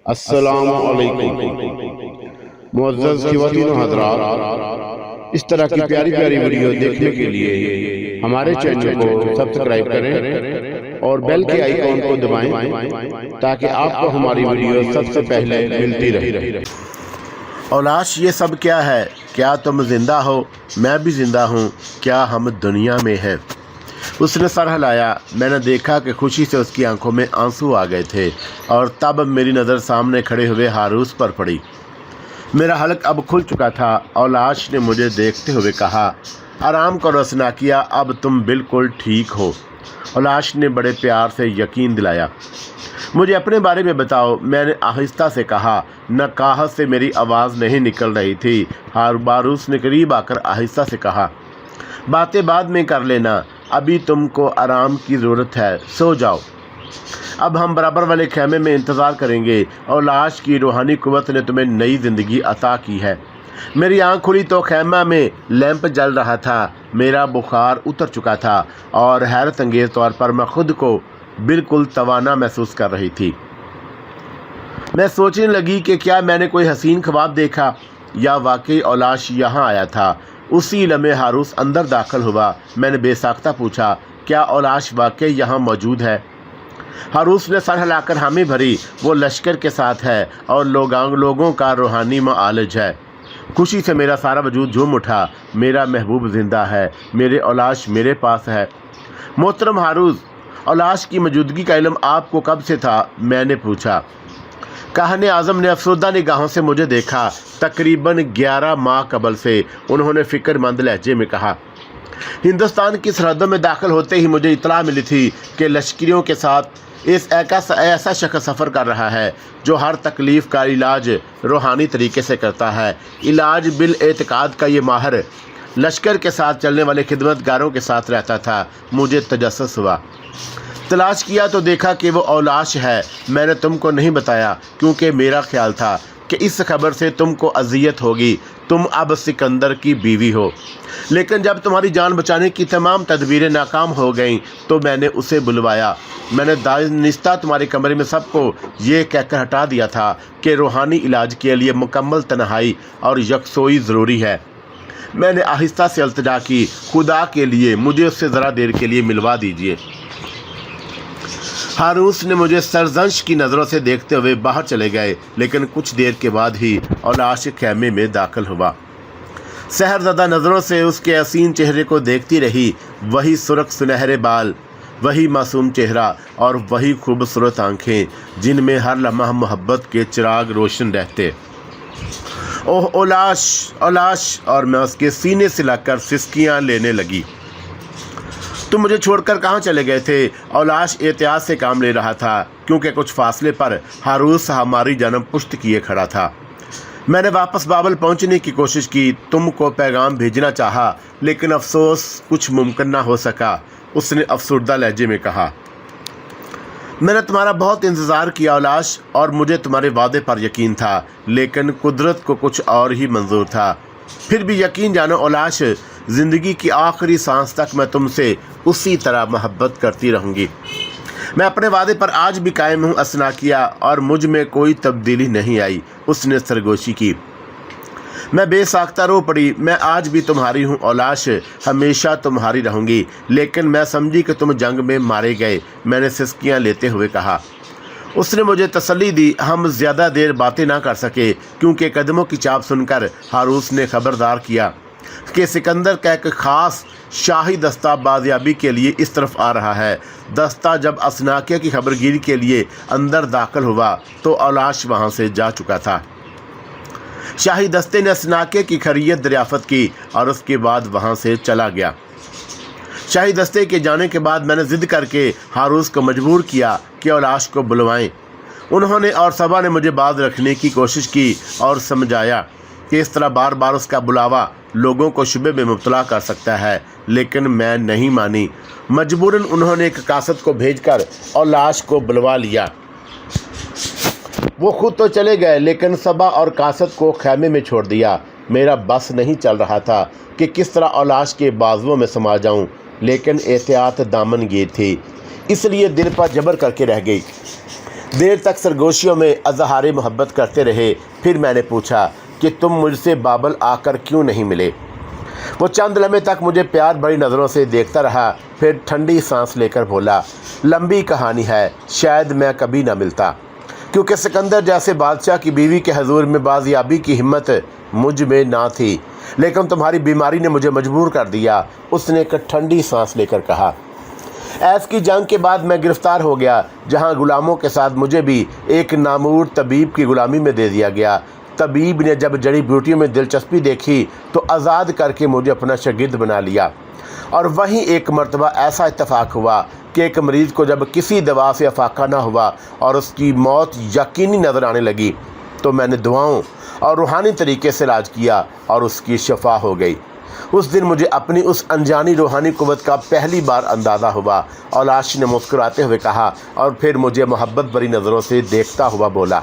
السلام علیکم معزز خواتین و حضرات، اس طرح کی پیاری پیاری ویڈیو دیکھنے کے لیے ہمارے چینل کو سبسکرائب کریں اور بیل کے آئیکن کو دبائیں تاکہ آپ کو ہماری ویڈیو سب سے پہلے ملتی رہے۔ اولاش، یہ سب کیا ہے؟ کیا تم زندہ ہو؟ میں بھی زندہ ہوں۔ کیا ہم دنیا میں ہیں؟ اس نے سر ہلایا۔ میں نے دیکھا کہ خوشی سے اس کی آنکھوں میں آنسو آ گئے تھے اور تب میری نظر سامنے کھڑے ہوئے ہاروس پر پڑی۔ میرا حلق اب کھل چکا تھا۔ اولاش نے مجھے دیکھتے ہوئے کہا، آرام کرو اسناکیہ، اب تم بالکل ٹھیک ہو۔ اولاش نے بڑے پیار سے یقین دلایا۔ مجھے اپنے بارے میں بتاؤ، میں نے آہستہ سے کہا۔ نقاہت سے میری آواز نہیں نکل رہی تھی۔ ہاروس نے قریب آ کر آہستہ سے کہا، باتیں بعد میں کر لینا، ابھی تم کو آرام کی ضرورت ہے، سو جاؤ۔ اب ہم برابر والے خیمے میں انتظار کریں گے۔ اولاش کی روحانی قوت نے تمہیں نئی زندگی عطا کی ہے۔ میری آنکھ کھلی تو خیمہ میں لیمپ جل رہا تھا۔ میرا بخار اتر چکا تھا اور حیرت انگیز طور پر میں خود کو بالکل توانا محسوس کر رہی تھی۔ میں سوچنے لگی کہ کیا میں نے کوئی حسین خواب دیکھا یا واقعی اولاش یہاں آیا تھا۔ اسی لمحے ہاروس اندر داخل ہوا۔ میں نے بے ساختہ پوچھا، کیا اولاش واقعی یہاں موجود ہے؟ ہاروس نے سر ہلا کر حامی بھری۔ وہ لشکر کے ساتھ ہے اور لوگوں کا روحانی معالج ہے۔ خوشی سے میرا سارا وجود جھوم اٹھا۔ میرا محبوب زندہ ہے، میرے اولاش میرے پاس ہے۔ محترم ہاروس، اولاش کی موجودگی کا علم آپ کو کب سے تھا؟ میں نے پوچھا۔ کاہن اعظم نے افسردہ نگاہوں سے مجھے دیکھا۔ تقریباً 11 ماہ قبل سے، انہوں نے فکر مند لہجے میں کہا۔ ہندوستان کی سرحدوں میں داخل ہوتے ہی مجھے اطلاع ملی تھی کہ لشکریوں کے ساتھ ایسا شخص سفر کر رہا ہے جو ہر تکلیف کا علاج روحانی طریقے سے کرتا ہے۔ علاج بالاعتقاد کا یہ ماہر لشکر کے ساتھ چلنے والے خدمت گاروں کے ساتھ رہتا تھا۔ مجھے تجسس ہوا، تلاش کیا تو دیکھا کہ وہ اولاش ہے۔ میں نے تم کو نہیں بتایا کیونکہ میرا خیال تھا کہ اس خبر سے تم کو اذیت ہوگی۔ تم اب سکندر کی بیوی ہو، لیکن جب تمہاری جان بچانے کی تمام تدبیریں ناکام ہو گئیں تو میں نے اسے بلوایا۔ میں نے دانستہ تمہارے کمرے میں سب کو یہ کہہ کر ہٹا دیا تھا کہ روحانی علاج کے لیے مکمل تنہائی اور یکسوئی ضروری ہے۔ میں نے آہستہ سے التجا کی، خدا کے لیے مجھے اس سے ذرا دیر کے لیے ملوا دیجیے۔ ہاروس نے مجھے سرزنش کی نظروں سے دیکھتے ہوئے باہر چلے گئے، لیکن کچھ دیر کے بعد ہی اولاش خیمے میں داخل ہوا۔ سحر زدہ نظروں سے اس کے حسین چہرے کو دیکھتی رہی۔ وہی سرخ سنہرے بال، وہی معصوم چہرہ اور وہی خوبصورت آنکھیں جن میں ہر لمحہ محبت کے چراغ روشن رہتے۔ اوہ اولاش، اولاش! اور میں اس کے سینے سے لگ کر سسکیاں لینے لگی۔ تم مجھے چھوڑ کر کہاں چلے گئے تھے؟ اولاش احتیاط سے کام لے رہا تھا کیونکہ کچھ فاصلے پر ہاروس ہماری جانب پشت کیے کھڑا تھا۔ میں نے واپس بابل پہنچنے کی کوشش کی، تم کو پیغام بھیجنا چاہا، لیکن افسوس کچھ ممکن نہ ہو سکا، اس نے افسردہ لہجے میں کہا۔ میں نے تمہارا بہت انتظار کیا اولاش، اور مجھے تمہارے وعدے پر یقین تھا، لیکن قدرت کو کچھ اور ہی منظور تھا۔ پھر بھی یقین جانو اولاش، زندگی کی آخری سانس تک میں تم سے اسی طرح محبت کرتی رہوں گی۔ میں اپنے وعدے پر آج بھی قائم ہوں اسناکیہ، اور مجھ میں کوئی تبدیلی نہیں آئی، اس نے سرگوشی کی۔ میں بے ساختہ رو پڑی۔ میں آج بھی تمہاری ہوں اولاش، ہمیشہ تمہاری رہوں گی، لیکن میں سمجھی کہ تم جنگ میں مارے گئے، میں نے سسکیاں لیتے ہوئے کہا۔ اس نے مجھے تسلی دی۔ ہم زیادہ دیر باتیں نہ کر سکے کیونکہ قدموں کی چاپ سن کر ہاروس نے خبردار کیا کہ سکندر کا ایک خاص شاہی دستہ بازیابی کے لیے اس طرف آ رہا ہے۔ دستہ جب اسناکیہ کی خبر گیری کے لیے اندر داخل ہوا تو اولاش وہاں سے جا چکا تھا۔ شاہی دستے نے اسناکیہ کی خیریت دریافت کی اور اس کے بعد وہاں سے چلا گیا۔ شاہی دستے کے جانے کے بعد میں نے ضد کر کے ہاروس کو مجبور کیا کہ اولاش کو بلوائیں۔ انہوں نے اور سبا نے مجھے باز رکھنے کی کوشش کی اور سمجھایا کہ اس طرح بار بار اس کا بلاوا لوگوں کو شبے میں مبتلا کر سکتا ہے، لیکن میں نہیں مانی۔ مجبوراً انہوں نے ایک قاصد کو بھیج کر اولاش کو بلوا لیا۔ وہ خود تو چلے گئے لیکن سبا اور قاصد کو خیمے میں چھوڑ دیا۔ میرا بس نہیں چل رہا تھا کہ کس طرح اولاش کے بازوؤں میں سما جاؤں، لیکن احتیاط دامن گیر تھی، اس لیے دل پر جبر کر کے رہ گئی۔ دیر تک سرگوشیوں میں اظہار محبت کرتے رہے۔ پھر میں نے پوچھا کہ تم مجھ سے بابل آ کر کیوں نہیں ملے؟ وہ چند لمحے تک مجھے پیار بھری نظروں سے دیکھتا رہا، پھر ٹھنڈی سانس لے کر بولا، لمبی کہانی ہے، شاید میں کبھی نہ ملتا، کیونکہ سکندر جیسے بادشاہ کی بیوی کے حضور میں بازیابی کی ہمت مجھ میں نہ تھی، لیکن تمہاری بیماری نے مجھے مجبور کر دیا۔ اس نے ایک ٹھنڈی سانس لے کر کہا، ایس کی جنگ کے بعد میں گرفتار ہو گیا، جہاں غلاموں کے ساتھ مجھے بھی ایک نامور طبیب کی غلامی میں دے دیا گیا۔ طبیب نے جب جڑی بوٹیوں میں دلچسپی دیکھی تو آزاد کر کے مجھے اپنا شاگرد بنا لیا، اور وہیں ایک مرتبہ ایسا اتفاق ہوا کہ ایک مریض کو جب کسی دوا سے افاقہ نہ ہوا اور اس کی موت یقینی نظر آنے لگی تو میں نے دعاؤں اور روحانی طریقے سے علاج کیا اور اس کی شفا ہو گئی۔ اس دن مجھے اپنی اس انجانی روحانی قوت کا پہلی بار اندازہ ہوا۔ اولاش نے مسکراتے ہوئے کہا، اور پھر مجھے محبت بھری نظروں سے دیکھتا ہوا بولا،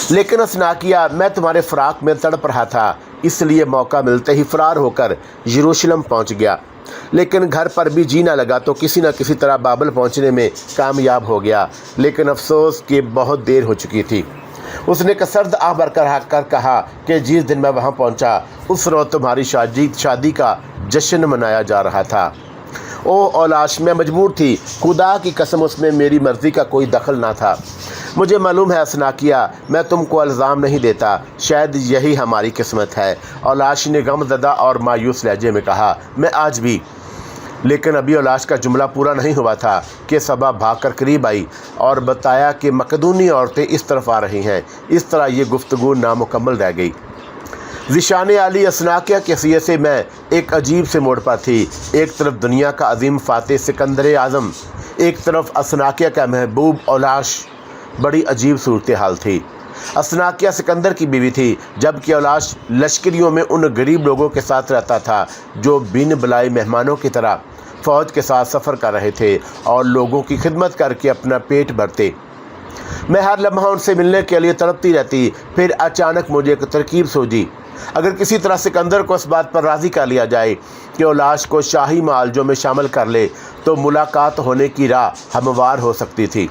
لیکن اسناکیا، میں تمہارے فراق میں تڑپ رہا تھا، اس لیے موقع ملتے ہی فرار ہو کر یروشلم پہنچ گیا، لیکن گھر پر بھی جی نہ لگا تو کسی نہ کسی طرح بابل پہنچنے میں کامیاب ہو گیا، لیکن افسوس کہ بہت دیر ہو چکی تھی۔ اس نے سرد آہ بھر کر کہا کہ جس دن میں وہاں پہنچا اس روز تمہاری شادی کا جشن منایا جا رہا تھا۔ او اولاش، میں مجبور تھی، خدا کی قسم اس میں میری مرضی کا کوئی دخل نہ تھا۔ مجھے معلوم ہے اسناکیا، میں تم کو الزام نہیں دیتا، شاید یہی ہماری قسمت ہے۔ اولاش نے غم زدہ اور مایوس لہجے میں کہا، میں آج بھی۔ لیکن ابھی اولاش کا جملہ پورا نہیں ہوا تھا کہ صبا بھاگ کر قریب آئی اور بتایا کہ مقدونی عورتیں اس طرف آ رہی ہیں۔ اس طرح یہ گفتگو نامکمل رہ گئی۔ ذیشان عالی اسناکیا کے سیے سے میں ایک عجیب سے موڑ پر تھی۔ ایک طرف دنیا کا عظیم فاتح سکندر اعظم، ایک طرف اسناکیا کا محبوب اولاش۔ بڑی عجیب صورتحال تھی۔ اسناکیا سکندر کی بیوی تھی، جبکہ اولاش لشکریوں میں ان غریب لوگوں کے ساتھ رہتا تھا جو بن بلائے مہمانوں کی طرح فوج کے ساتھ سفر کر رہے تھے اور لوگوں کی خدمت کر کے اپنا پیٹ بھرتے۔ میں ہر لمحہ ان سے ملنے کے لیے تڑپتی رہتی۔ پھر اچانک مجھے ایک ترکیب سوجی، اگر کسی طرح سکندر کو اس بات پر راضی کر لیا جائے کہ اولاش کو شاہی معالجوں میں شامل کر لے تو ملاقات ہونے کی راہ ہموار ہو سکتی تھی۔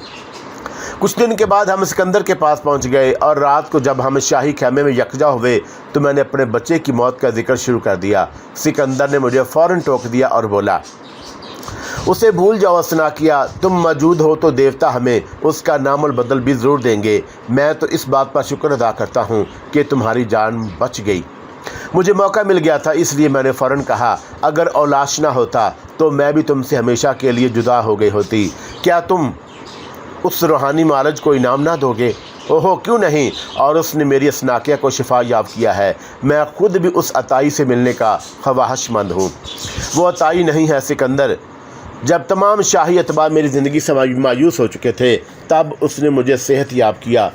کچھ دن کے بعد ہم سکندر کے پاس پہنچ گئے، اور رات کو جب ہم شاہی خیمے میں یکجا ہوئے تو میں نے اپنے بچے کی موت کا ذکر شروع کر دیا۔ سکندر نے مجھے فوراً ٹوک دیا اور بولا، اسے بھول جاؤ اسناکیا، تم موجود ہو تو دیوتا ہمیں اس کا نام البدل بھی ضرور دیں گے۔ میں تو اس بات پر شکر ادا کرتا ہوں کہ تمہاری جان بچ گئی۔ مجھے موقع مل گیا تھا، اس لیے میں نے فوراً کہا، اگر اولاش نہ ہوتا تو میں بھی تم سے ہمیشہ کے لیے جدا ہو گئی ہوتی۔ کیا تم اس روحانی معالج کو انعام نہ دو گے؟ اوہو کیوں نہیں، اور اس نے میری اسناکیا کو شفا یاب کیا ہے۔ میں خود بھی اس عطائی سے ملنے کا خواہش مند ہوں۔ وہ عطائی نہیں ہے سکندر۔ جب تمام شاہی اتباع میری زندگی سے مایوس ہو چکے تھے تب اس نے مجھے صحت یاب کیا۔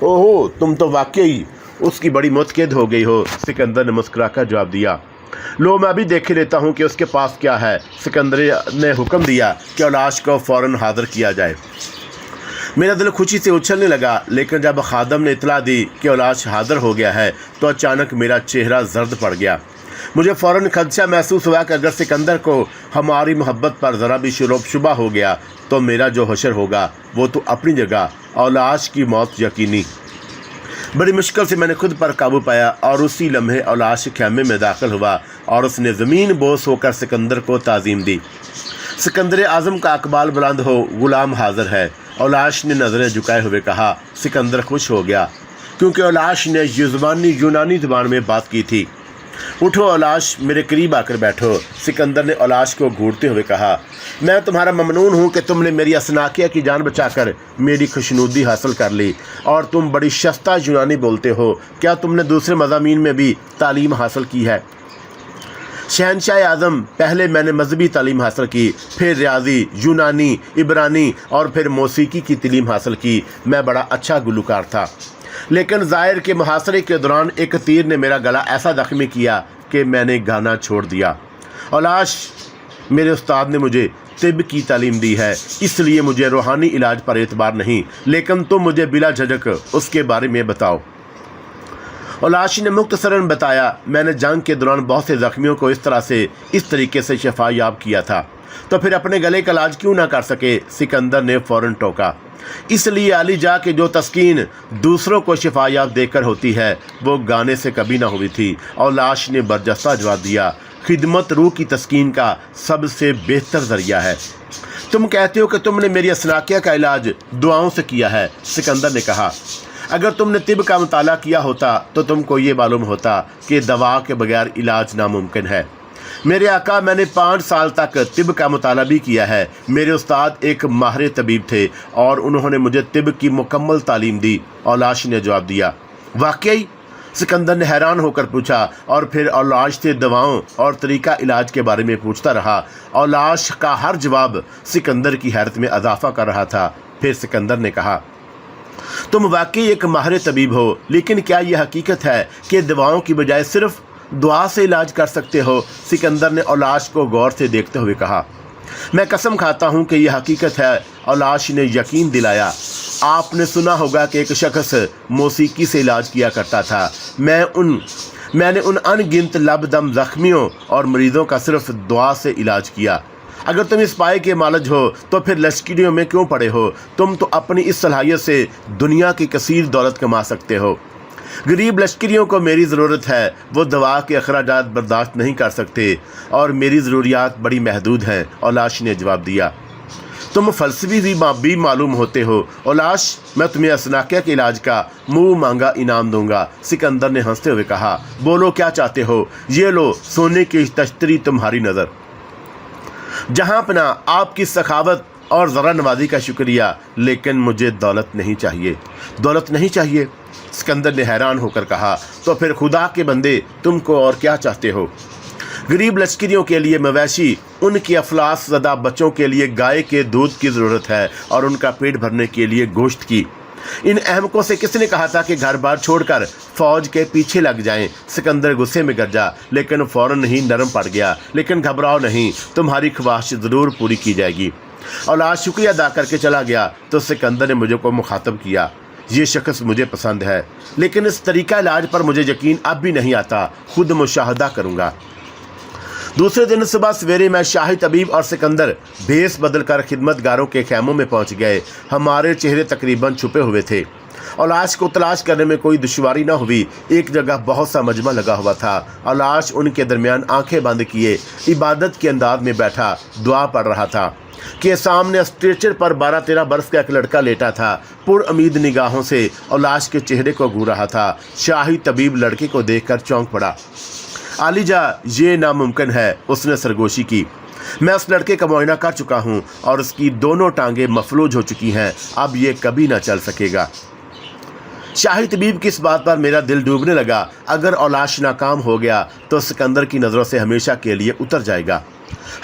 اوہو، تم تو واقعی اس کی بڑی متقد ہو گئی ہو، سکندر نے مسکرا کر جواب دیا۔ لو، میں بھی دیکھ لیتا ہوں کہ اس کے پاس کیا ہے۔ سکندر نے حکم دیا کہ اولاش کو فوراً حاضر کیا جائے۔ میرا دل خوشی سے اچھلنے لگا، لیکن جب خادم نے اطلاع دی کہ اولاش حاضر ہو گیا ہے تو اچانک میرا چہرہ زرد پڑ گیا۔ مجھے فوراً خدشہ محسوس ہوا کہ اگر سکندر کو ہماری محبت پر ذرا بھی شبہ ہو گیا تو میرا جو حشر ہوگا وہ تو اپنی جگہ، اولاش کی موت یقینی۔ بڑی مشکل سے میں نے خود پر قابو پایا اور اسی لمحے اولاش خیمے میں داخل ہوا اور اس نے زمین بوس ہو کر سکندر کو تعظیم دی۔ سکندر اعظم کا اقبال بلند ہو، غلام حاضر ہے۔ اولاش نے نظریں جھکائے ہوئے کہا۔ سکندر خوش ہو گیا کیونکہ اولاش نے یونانی زبان میں بات کی تھی۔ اٹھو اولاش، میرے قریب آ کر بیٹھو، سکندر نے اولاش کو گھورتے ہوئے کہا۔ میں تمہارا ممنون ہوں کہ تم نے میری اسناکیا کی جان بچا کر میری خوشنودی حاصل کر لی، اور تم بڑی شستہ یونانی بولتے ہو۔ کیا تم نے دوسرے مضامین میں بھی تعلیم حاصل کی ہے؟ شہنشاہ اعظم، پہلے میں نے مذہبی تعلیم حاصل کی، پھر ریاضی، یونانی، عبرانی اور پھر موسیقی کی تعلیم حاصل کی۔ میں بڑا اچھا گلوکار تھا، لیکن ظاہر کے محاصرے کے دوران ایک تیر نے میرا گلا ایسا زخمی کیا کہ میں نے گانا چھوڑ دیا۔ اولاش، میرے استاد نے مجھے طب کی تعلیم دی ہے، اس لیے مجھے روحانی علاج پر اعتبار نہیں، لیکن تم مجھے بلا جھجک اس کے بارے میں بتاؤ۔ اولاش نے مختصراً بتایا، میں نے جنگ کے دوران بہت سے زخمیوں کو اس طریقے سے شفا یاب کیا تھا، تو پھر اپنے گلے کا علاج کیوں نہ کر سکے؟ سکندر نے فوراً ٹوکا۔ اس لیے علی جا کہ جو تسکین دوسروں کو شفا یاب دے کر ہوتی ہے وہ گانے سے کبھی نہ ہوئی تھی۔ اولاش نے برجستہ جواب دیا، خدمت روح کی تسکین کا سب سے بہتر ذریعہ ہے۔ تم کہتے ہو کہ تم نے میری اسناکیہ کا علاج دعاؤں سے کیا ہے۔ سکندر نے کہا، اگر تم نے طب کا مطالعہ کیا ہوتا تو تم کو یہ معلوم ہوتا کہ دوا کے بغیر علاج ناممکن ہے۔ میرے آقا، میں نے 5 سال تک طب کا مطالعہ بھی کیا ہے۔ میرے استاد ایک ماہر طبیب تھے اور انہوں نے مجھے طب کی مکمل تعلیم دی۔ اولاش نے جواب دیا، واقعی؟ سکندر نے حیران ہو کر پوچھا اور پھر اولاش سے دواؤں اور طریقہ علاج کے بارے میں پوچھتا رہا۔ اولاش کا ہر جواب سکندر کی حیرت میں اضافہ کر رہا تھا۔ پھر سکندر نے کہا، تم واقعی ایک ماہر طبیب ہو، لیکن کیا یہ حقیقت ہے کہ دواؤں کی بجائے صرف دعا سے علاج کر سکتے ہو؟ سکندر نے اولاش کو غور سے دیکھتے ہوئے کہا، میں قسم کھاتا ہوں کہ یہ حقیقت ہے۔ اولاش نے یقین دلایا، آپ نے سنا ہوگا کہ ایک شخص موسیقی سے علاج کیا کرتا تھا۔ میں نے ان ان گنت لب دم زخمیوں اور مریضوں کا صرف دعا سے علاج کیا۔ اگر تم اس پائے کے مالج ہو تو پھر لشکریوں میں کیوں پڑے ہو؟ تم تو اپنی اس صلاحیت سے دنیا کی کثیر دولت کما سکتے ہو۔ غریب لشکریوں کو میری ضرورت ہے، وہ دوا کے اخراجات برداشت نہیں کر سکتے اور میری ضروریات بڑی محدود ہیں۔ اولاش نے جواب دیا، تم فلسفی بھی معلوم ہوتے ہو۔ اولاش، میں تمہیں اسناکیہ کے علاج کا منہ مانگا انعام دوں گا۔ سکندر نے ہنستے ہوئے کہا، بولو کیا چاہتے ہو؟ یہ لو سونے کی تشتری تمہاری نظر۔ جہاں پناہ آپ کی سخاوت اور ذرا نوازی کا شکریہ، لیکن مجھے دولت نہیں چاہیے۔ دولت نہیں چاہیے؟ سکندر نے حیران ہو کر کہا، تو پھر خدا کے بندے تم کو اور کیا چاہتے ہو؟ غریب لشکریوں کے لیے مویشی، ان کی افلاس زدہ بچوں کے لیے گائے کے دودھ کی ضرورت ہے اور ان کا پیٹ بھرنے کے لیے گوشت کی۔ ان احمقوں سے کس نے کہا تھا کہ گھر بار چھوڑ کر فوج کے پیچھے لگ جائیں؟ سکندر غصے میں گرجا، لیکن فوراً ہی نرم پڑ گیا۔ لیکن گھبراؤ نہیں، تمہاری خواہش ضرور پوری کی جائے گی۔ اولاش شکریہ ادا کر کے چلا گیا تو سکندر نے مجھے کو مخاطب کیا، یہ شخص مجھے پسند ہے، لیکن اس طریقہ علاج پر مجھے یقین اب بھی نہیں آتا، خود مشاہدہ کروں گا۔ دوسرے دن صبح سویرے میں شاہی طبیب اور سکندر بھیس بدل کر خدمت گاروں کے خیموں میں پہنچ گئے۔ ہمارے چہرے تقریباً چھپے ہوئے تھے۔ اولاش کو تلاش کرنے میں کوئی دشواری نہ ہوئی۔ ایک جگہ بہت سا مجمع لگا ہوا تھا۔ اولاش ان کے درمیان آنکھیں بند کیے عبادت کے انداز میں بیٹھا دعا پڑھ رہا تھا کہ سامنے اسٹریچر پر 12-13 برس کا ایک لڑکا لیٹا تھا، پر امید نگاہوں سے اولاش کے چہرے کو گھور رہا تھا۔ شاہی طبیب لڑکے کو دیکھ کر چونک پڑا۔ علی جا، یہ ناممکن ہے، اس نے سرگوشی کی۔ میں اس لڑکے کا معائنہ کر چکا ہوں اور اس کی دونوں ٹانگیں مفلوج ہو چکی ہیں، اب یہ کبھی نہ چل سکے گا۔ شاہی طبیب کی اس بات پر میرا دل ڈوبنے لگا۔ اگر اولاش ناکام ہو گیا تو سکندر کی نظروں سے ہمیشہ کے لیے اتر جائے گا۔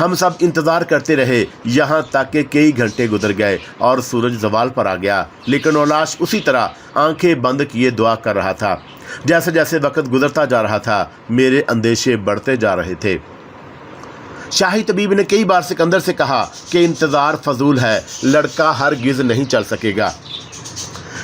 ہم سب انتظار کرتے رہے یہاں تک کہ کئی گھنٹے گزر گئے اور سورج زوال پر آ گیا، لیکن اولاش اسی طرح آنکھیں بند کیے دعا کر رہا تھا۔ جیسے جیسے وقت گزرتا جا رہا تھا میرے اندیشے بڑھتے جا رہے تھے۔ شاہی طبیب نے کئی بار سکندر سے کہا کہ انتظار فضول ہے، لڑکا ہرگز نہیں چل سکے گا،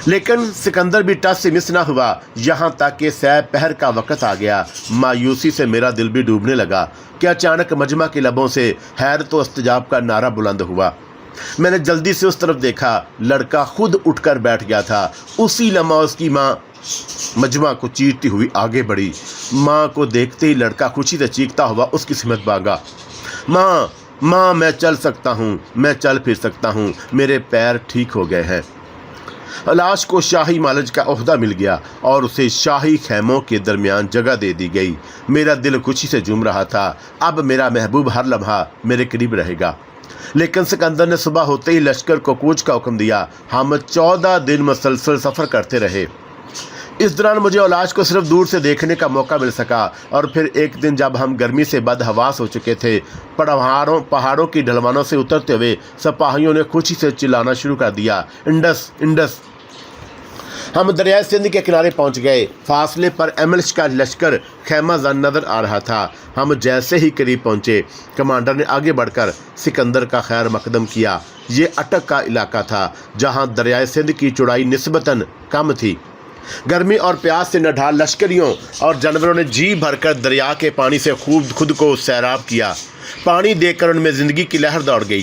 لیکن سکندر بھی ٹس سے مس نہ ہوا، یہاں تک کہ سہ پہر کا وقت آ گیا۔ مایوسی سے میرا دل بھی ڈوبنے لگا کہ اچانک مجمع کے لبوں سے حیرت و استجاب کا نعرہ بلند ہوا۔ میں نے جلدی سے اس طرف دیکھا، لڑکا خود اٹھ کر بیٹھ گیا تھا۔ اسی لمحہ اس کی ماں مجمع کو چیرتی ہوئی آگے بڑھی۔ ماں کو دیکھتے ہی لڑکا خوشی سے چیختا ہوا اس کی سمت بھاگا، ماں میں چل سکتا ہوں، میں چل پھر سکتا ہوں، میرے پیر ٹھیک ہو گئے ہیں۔ اولاش کو شاہی معالج کا عہدہ مل گیا اور اسے شاہی خیموں کے درمیان جگہ دے دی گئی۔ میرا دل خوشی سے جھوم رہا تھا، اب میرا محبوب ہر لمحہ میرے قریب رہے گا۔ لیکن سکندر نے صبح ہوتے ہی لشکر کو کوچ کا حکم دیا۔ ہم 14 دن مسلسل سفر کرتے رہے۔ اس دوران مجھے اولاش کو صرف دور سے دیکھنے کا موقع مل سکا، اور پھر ایک دن جب ہم گرمی سے بدحواس ہو چکے تھے، پہاڑوں کی ڈھلوانوں سے اترتے ہوئے سپاہیوں نے خوشی سے چلانا شروع کر دیا، انڈس انڈس۔ ہم دریائے سندھ کے کنارے پہنچ گئے۔ فاصلے پر ایملش کا لشکر خیمہ زن نظر آ رہا تھا۔ ہم جیسے ہی قریب پہنچے، کمانڈر نے آگے بڑھ کر سکندر کا خیر مقدم کیا۔ یہ اٹک کا علاقہ تھا جہاں دریائے سندھ کی چوڑائی نسبتاً کم تھی۔ گرمی اور پیاس سے نڈھال لشکریوں اور جانوروں نے جی بھر کر دریا کے پانی سے خوب خود کو سیراب کیا۔ پانی دیکھ کر ان میں زندگی کی لہر دوڑ گئی۔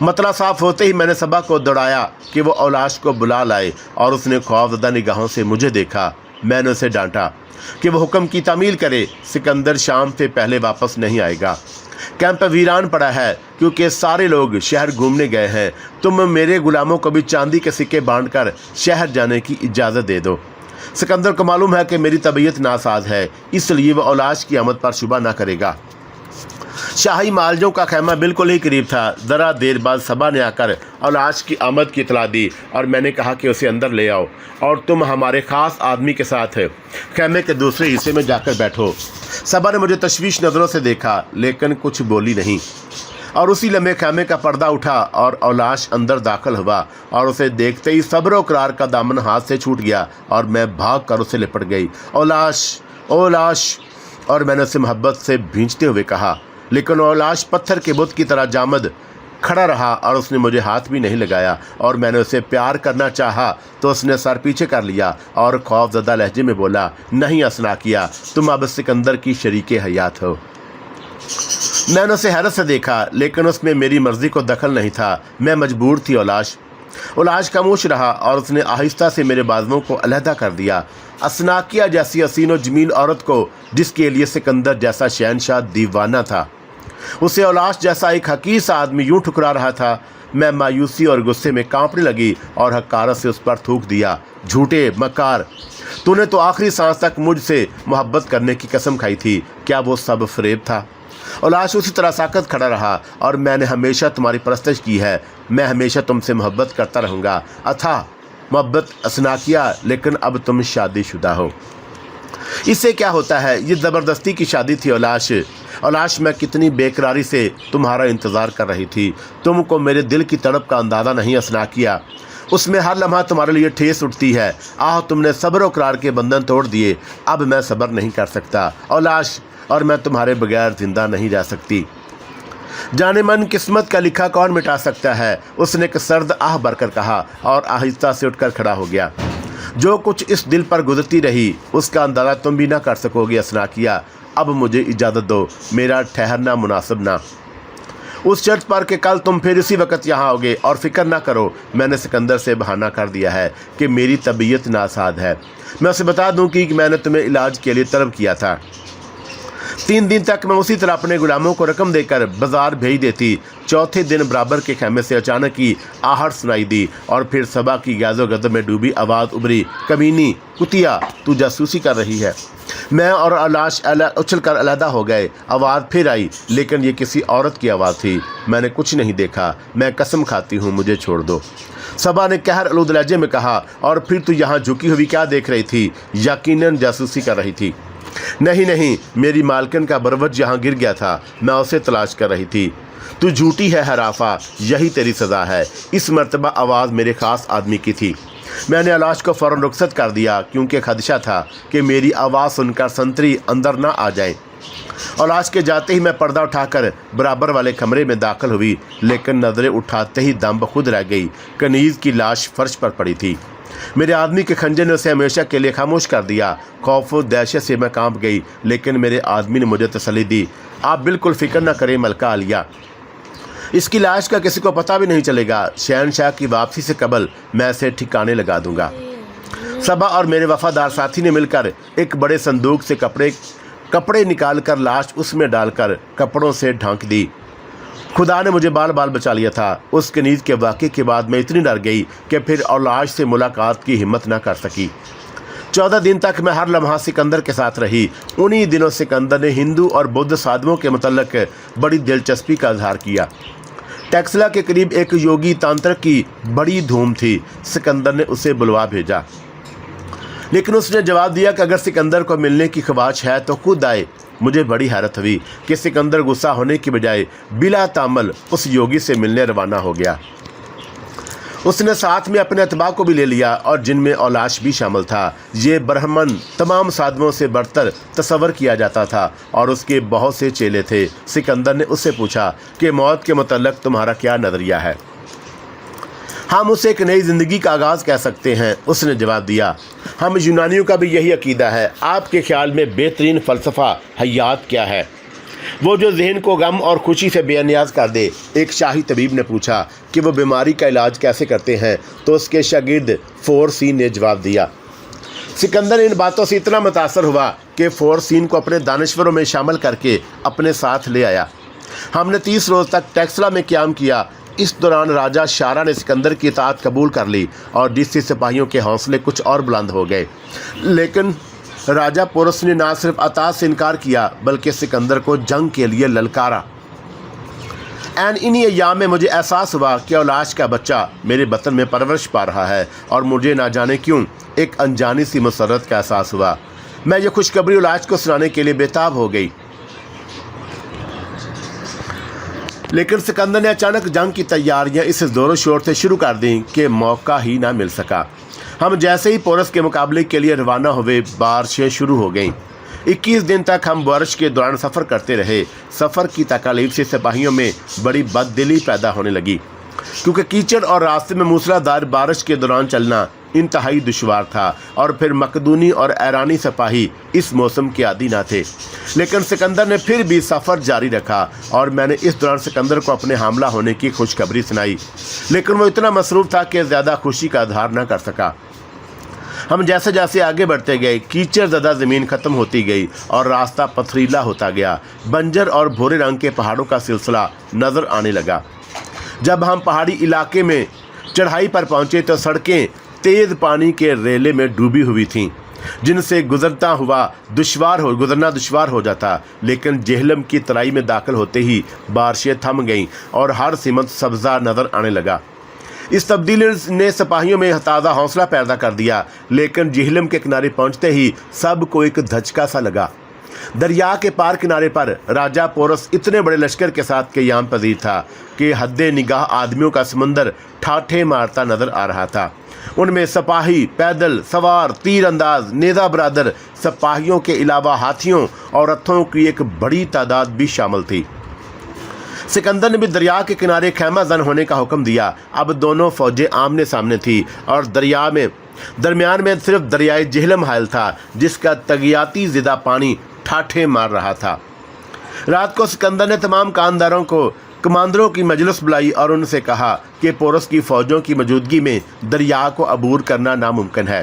مطلع صاف ہوتے ہی میں نے صبا کو دوڑایا کہ وہ اولاش کو بلا لائے اور اس نے خوفزدہ نگاہوں سے مجھے دیکھا۔ میں نے اسے ڈانٹا کہ وہ حکم کی تعمیل کرے، سکندر شام سے پہلے واپس نہیں آئے گا۔ کیمپ ویران پڑا ہے کیونکہ سارے لوگ شہر گھومنے گئے ہیں۔ تم میرے غلاموں کو بھی چاندی کے سکے بانٹ کر شہر جانے کی اجازت دے دو۔ سکندر کو معلوم ہے کہ میری طبیعت ناساز ہے، اس لیے وہ اولاش کی آمد پر شبہ نہ کرے گا۔ شاہی معالجوں کا خیمہ بالکل ہی قریب تھا۔ ذرا دیر بعد صبا نے آ کر اولاش کی آمد کی اطلاع دی اور میں نے کہا کہ اسے اندر لے آؤ اور تم ہمارے خاص آدمی کے ساتھ خیمے کے دوسرے حصے میں جا کر بیٹھو۔ صبا نے مجھے تشویش نظروں سے دیکھا لیکن کچھ بولی نہیں، اور اسی لمحے خیمے کا پردہ اٹھا اور اولاش اندر داخل ہوا، اور اسے دیکھتے ہی صبر و اقرار کا دامن ہاتھ سے چھوٹ گیا اور میں بھاگ کر اسے لپٹ گئی۔ اولاش، اولاش، اور میں نے اسے محبت سے بھینچتے ہوئے کہا، لیکن اولاش پتھر کے بت کی طرح جامد کھڑا رہا اور اس نے مجھے ہاتھ بھی نہیں لگایا، اور میں نے اسے پیار کرنا چاہا تو اس نے سر پیچھے کر لیا اور خوف زدہ لہجے میں بولا، نہیں اسناکیہ، تم اب سکندر کی شریک حیات ہو۔ میں نے اسے حیرت سے دیکھا لیکن اس میں میری مرضی کو دخل نہیں تھا، میں مجبور تھی۔ اولاش خاموش رہا اور اس نے آہستہ سے میرے بازوؤں کو علیحدہ کر دیا۔ اسناکیہ جیسی حسین و جمیل عورت کو جس کے لیے سکندر جیسا شہنشاہ دیوانہ تھا، اسے اولاش جیسا ایک حقیر سا آدمی یوں ٹھکرا رہا تھا۔ میں مایوسی اور غصے میں کانپنے لگی اور حقارت سے اس پر تھوک دیا، جھوٹے مکار، تو نے تو آخری سانس تک مجھ سے محبت کرنے کی قسم کھائی تھی، کیا وہ سب فریب تھا؟ اولاش اسی طرح ساکت کھڑا رہا، اور میں نے ہمیشہ تمہاری پرستش کی ہے، میں ہمیشہ تم سے محبت کرتا رہوں گا، اتھا محبت اسناکیہ، لیکن اب تم شادی شدہ ہو۔ اس سے کیا ہوتا ہے؟ یہ زبردستی کی شادی تھی اولاش، میں کتنی بے قراری سے تمہارا انتظار کر رہی تھی، تم کو میرے دل کی تڑپ کا اندازہ نہیں اسناکیہ، اس میں ہر لمحہ تمہارے لیے ٹھیس اٹھتی ہے۔ آہ، تم نے صبر و اقرار کے بندھن توڑ دیے، اب میں صبر نہیں کر سکتا اولاش، اور میں تمہارے بغیر زندہ نہیں رہ سکتی۔ جانے من قسمت کا لکھا کون مٹا سکتا ہے؟ اس نے ایک سرد آہ بھر کر کہا اور آہستہ سے اٹھ کر کھڑا ہو گیا۔ جو کچھ اس دل پر گزرتی رہی اس کا اندازہ تم بھی نہ کر سکو گے اسناکیہ، اب مجھے اجازت دو، میرا ٹھہرنا مناسب نہ، اس شرط پر کہ کل تم پھر اسی وقت یہاں آؤگے، اور فکر نہ کرو، میں نے سکندر سے بہانہ کر دیا ہے کہ میری طبیعت ناساز ہے۔ میں اسے بتا دوں کہ میں نے تمہیں علاج کے لیے طلب کیا تھا۔ 3 دن تک میں اسی طرح اپنے غلاموں کو رقم دے کر بازار بھیج دیتی۔ چوتھے دن برابر کے خیمے سے اچانک ہی آہٹ سنائی دی اور پھر صبا کی غیظ و غضب میں ڈوبی آواز ابھری، کمینی کتیا، تو جاسوسی کر رہی ہے۔ میں اور اولاش اچھل کر علیحدہ ہو گئے۔ آواز پھر آئی لیکن یہ کسی عورت کی آواز تھی۔ میں نے کچھ نہیں دیکھا، میں قسم کھاتی ہوں، مجھے چھوڑ دو، صبا نے قہر آلود لہجے میں کہا۔ اور پھر تو یہاں جھکی ہوئی کیا دیکھ رہی تھی؟ یقیناً جاسوسی کر رہی تھی۔ نہیں، میری مالکن کا بروج یہاں گر گیا تھا، میں اسے تلاش کر رہی تھی۔ تو جھوٹی ہے حرافہ، یہی تیری سزا ہے۔ اس مرتبہ آواز میرے خاص آدمی کی تھی۔ میں نے اولاش کو فوراً رخصت کر دیا کیونکہ خدشہ تھا کہ میری آواز سن کر سنتری اندر نہ آ جائیں۔ اولاش کے جاتے ہی میں پردہ اٹھا کر برابر والے کمرے میں داخل ہوئی، لیکن نظریں اٹھاتے ہی دم بخود رہ گئی۔ کنیز کی لاش فرش پر پڑی تھی۔ میرے آدمی کے خنجر نے اسے ہمیشہ کے لیے خاموش کر دیا۔ خوف و دہشت سے میں کانپ گئی، لیکن میرے آدمی نے مجھے تسلی دی، آپ بالکل فکر نہ کریں ملکہ عالیہ، اس کی لاش کا کسی کو پتہ بھی نہیں چلے گا۔ شہنشاہ کی واپسی سے قبل میں اسے ٹھکانے لگا دوں گا۔ صبا اور میرے وفادار ساتھی نے مل کر ایک بڑے صندوق سے کپڑے نکال کر لاش اس میں ڈال کر کپڑوں سے ڈھانک دی۔ خدا نے مجھے بال بچا لیا تھا۔ اس کنیز کے واقعے کے بعد میں اتنی ڈر گئی کہ پھر اولاش سے ملاقات کی ہمت نہ کر سکی۔ 14 دن تک میں ہر لمحہ سکندر کے ساتھ رہی۔ انہی دنوں سکندر نے ہندو اور بدھ سادھوؤں کے متعلق بڑی دلچسپی کا اظہار کیا۔ ٹیکسلا کے قریب ایک یوگی تانترک کی بڑی دھوم تھی۔ سکندر نے اسے بلوا بھیجا، لیکن اس نے جواب دیا کہ اگر سکندر کو ملنے کی خواہش ہے تو خود آئے۔ مجھے بڑی حیرت ہوئی کہ سکندر غصہ ہونے کی بجائے بلا تعمل اس یوگی سے ملنے روانہ ہو گیا۔ اس نے ساتھ میں اپنے اتباع کو بھی لے لیا اور جن میں اولاش بھی شامل تھا۔ یہ برہمن تمام سادھوؤں سے برتر تصور کیا جاتا تھا اور اس کے بہت سے چیلے تھے۔ سکندر نے اس سے پوچھا کہ موت کے متعلق تمہارا کیا نظریہ ہے؟ ہم اسے ایک نئی زندگی کا آغاز کہہ سکتے ہیں، اس نے جواب دیا۔ ہم یونانیوں کا بھی یہی عقیدہ ہے۔ آپ کے خیال میں بہترین فلسفہ حیات کیا ہے؟ وہ جو ذہن کو غم اور خوشی سے بے نیاز کر دے۔ ایک شاہی طبیب نے پوچھا کہ وہ بیماری کا علاج کیسے کرتے ہیں، تو اس کے شاگرد فورسین نے جواب دیا۔ سکندر ان باتوں سے اتنا متاثر ہوا کہ فورسین کو اپنے دانشوروں میں شامل کر کے اپنے ساتھ لے آیا۔ ہم نے 30 روز تک ٹیکسلا میں قیام کیا۔ اس دوران راجہ شارا نے سکندر کی اطاعت قبول کر لی اور جس سے سپاہیوں کے حوصلے کچھ اور بلند ہو گئے، لیکن راجہ پورس نے نہ صرف اطاعت سے انکار کیا بلکہ سکندر کو جنگ کے لیے للکارا۔ انہی ایام میں مجھے احساس ہوا کہ اولاش کا بچہ میرے بطن میں پرورش پا رہا ہے، اور مجھے نہ جانے کیوں ایک انجانی سی مسرت کا احساس ہوا۔ میں یہ خوشخبری اولاش کو سنانے کے لیے بےتاب ہو گئی، لیکن سکندر نے اچانک جنگ کی تیاریاں اس زور و شور سے شروع کر دیں کہ موقع ہی نہ مل سکا۔ ہم جیسے ہی پورس کے مقابلے کے لیے روانہ ہوئے، بارشیں شروع ہو گئیں۔ 21 دن تک ہم بارش کے دوران سفر کرتے رہے۔ سفر کی تکالیف سے سپاہیوں میں بڑی بد دلی پیدا ہونے لگی، کیونکہ کیچڑ اور راستے میں موسلادھار بارش کے دوران چلنا انتہائی دشوار تھا، اور پھر مقدونی اور ایرانی سپاہی اس موسم کے عادی نہ تھے۔ لیکن سکندر نے پھر بھی سفر جاری رکھا، اور میں نے اس دوران سکندر کو اپنے حاملہ ہونے کی خوشخبری سنائی، لیکن وہ اتنا مصروف تھا کہ زیادہ خوشی کا اظہار نہ کر سکا۔ ہم جیسے جیسے آگے بڑھتے گئے، کیچڑ زدہ زمین ختم ہوتی گئی اور راستہ پتھریلا ہوتا گیا۔ بنجر اور بھورے رنگ کے پہاڑوں کا سلسلہ نظر آنے لگا۔ جب ہم پہاڑی علاقے میں چڑھائی پر پہنچے تو سڑکیں تیز پانی کے ریلے میں ڈوبی ہوئی تھیں، جن سے گزرنا دشوار ہو جاتا۔ لیکن جہلم کی ترائی میں داخل ہوتے ہی بارشیں تھم گئیں اور ہر سمت سبزہ نظر آنے لگا۔ اس تبدیلی نے سپاہیوں میں تازہ حوصلہ پیدا کر دیا، لیکن جہلم کے کنارے پہنچتے ہی سب کو ایک دھچکا سا لگا۔ دریا کے پار کنارے پر راجہ پورس اتنے بڑے لشکر کے ساتھ قیام پذیر تھا کہ حد نگاہ آدمیوں کا سمندر ٹھاٹھے مارتا نظر آ رہا تھا۔ ان میں سپاہی، پیدل سوار، تیر انداز، نیزہ برادر، سپاہیوں کے علاوہ ہاتھیوں اور رتھوں کی ایک بڑی تعداد بھی شامل تھی۔ سکندر نے بھی دریا کے کنارے خیمہ زن ہونے کا حکم دیا۔ اب دونوں فوجیں آمنے سامنے تھیں، اور درمیان میں صرف دریائے جہلم حائل تھا، جس کا طغیاتی زدہ پانی ٹھاٹھے مار رہا تھا۔ رات کو سکندر نے تمام کماندروں کی مجلس بلائی اور ان سے کہا کہ پورس کی فوجوں کی موجودگی میں دریا کو عبور کرنا ناممکن ہے۔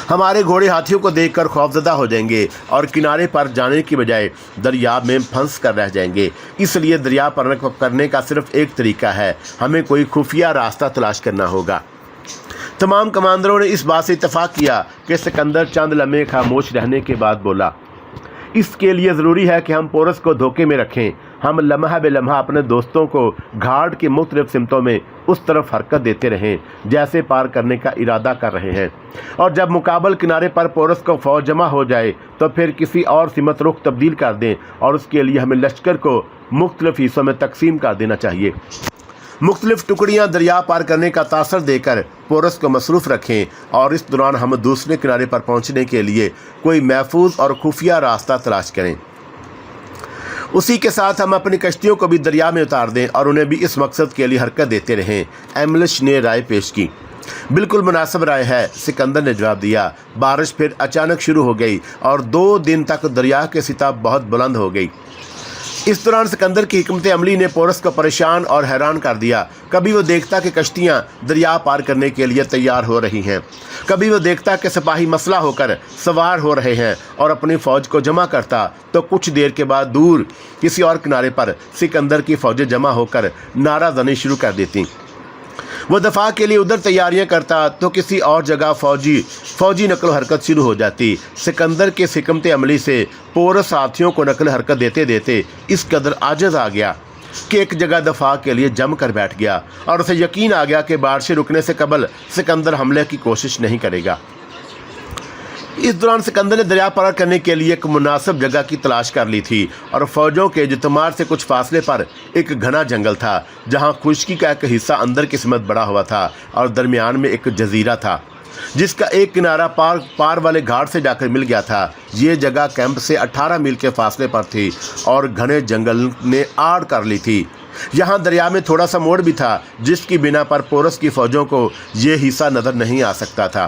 ہمارے گھوڑے ہاتھیوں کو دیکھ کر خوفزدہ ہو جائیں گے اور کنارے پر جانے کی بجائے دریا میں پھنس کر رہ جائیں گے۔ اس لیے دریا پر کرنے کا صرف ایک طریقہ ہے، ہمیں کوئی خفیہ راستہ تلاش کرنا ہوگا۔ تمام کماندروں نے اس بات سے اتفاق کیا کہ سکندر چند لمحے خاموش رہنے کے بعد بولا، اس کے لیے ضروری ہے کہ ہم پورس کو دھوکے میں رکھیں۔ ہم لمحہ بے لمحہ اپنے دوستوں کو گھاٹ کی مختلف سمتوں میں اس طرف حرکت دیتے رہیں جیسے پار کرنے کا ارادہ کر رہے ہیں، اور جب مقابل کنارے پر پورس کو فوج جمع ہو جائے تو پھر کسی اور سمت رخ تبدیل کر دیں، اور اس کے لیے ہمیں لشکر کو مختلف حصوں میں تقسیم کر دینا چاہیے۔ مختلف ٹکڑیاں دریا پار کرنے کا تاثر دے کر پورس کو مصروف رکھیں، اور اس دوران ہم دوسرے کنارے پر پہنچنے کے لیے کوئی محفوظ اور خفیہ راستہ تلاش کریں۔ اسی کے ساتھ ہم اپنی کشتیوں کو بھی دریا میں اتار دیں اور انہیں بھی اس مقصد کے لیے حرکت دیتے رہیں۔ ایملش نے رائے پیش کی۔ بالکل مناسب رائے ہے، سکندر نے جواب دیا۔ بارش پھر اچانک شروع ہو گئی اور 2 دن تک دریا کی سطح بہت بلند ہو گئی۔ اس دوران سکندر کی حکمت عملی نے پورس کو پریشان اور حیران کر دیا۔ کبھی وہ دیکھتا کہ کشتیاں دریا پار کرنے کے لیے تیار ہو رہی ہیں، کبھی وہ دیکھتا کہ سپاہی مسلح ہو کر سوار ہو رہے ہیں اور اپنی فوج کو جمع کرتا، تو کچھ دیر کے بعد دور کسی اور کنارے پر سکندر کی فوجیں جمع ہو کر نعرہ زنی شروع کر دیتی۔ وہ دفاع کے لیے ادھر تیاریاں کرتا تو کسی اور جگہ فوجی نقل و حرکت شروع ہو جاتی۔ سکندر کے حکمت عملی سے پورس ہاتھیوں کو نقل و حرکت دیتے دیتے اس قدر عاجز آ گیا کہ ایک جگہ دفاع کے لیے جم کر بیٹھ گیا، اور اسے یقین آ گیا کہ بارشیں رکنے سے قبل سکندر حملے کی کوشش نہیں کرے گا۔ اس دوران سکندر نے دریا پار کرنے کے لیے ایک مناسب جگہ کی تلاش کر لی تھی، اور فوجوں کے اجتماع سے کچھ فاصلے پر ایک گھنا جنگل تھا جہاں خشکی کا ایک حصہ اندر کی سمت بڑا ہوا تھا اور درمیان میں ایک جزیرہ تھا جس کا ایک کنارہ پار والے گھاٹ سے جا کر مل گیا تھا۔ یہ جگہ کیمپ سے 18 میل کے فاصلے پر تھی اور گھنے جنگل نے آڑ کر لی تھی۔ یہاں دریا میں تھوڑا سا موڑ بھی تھا جس کی بنا پر پورس کی فوجوں کو یہ حصہ نظر نہیں آ سکتا تھا۔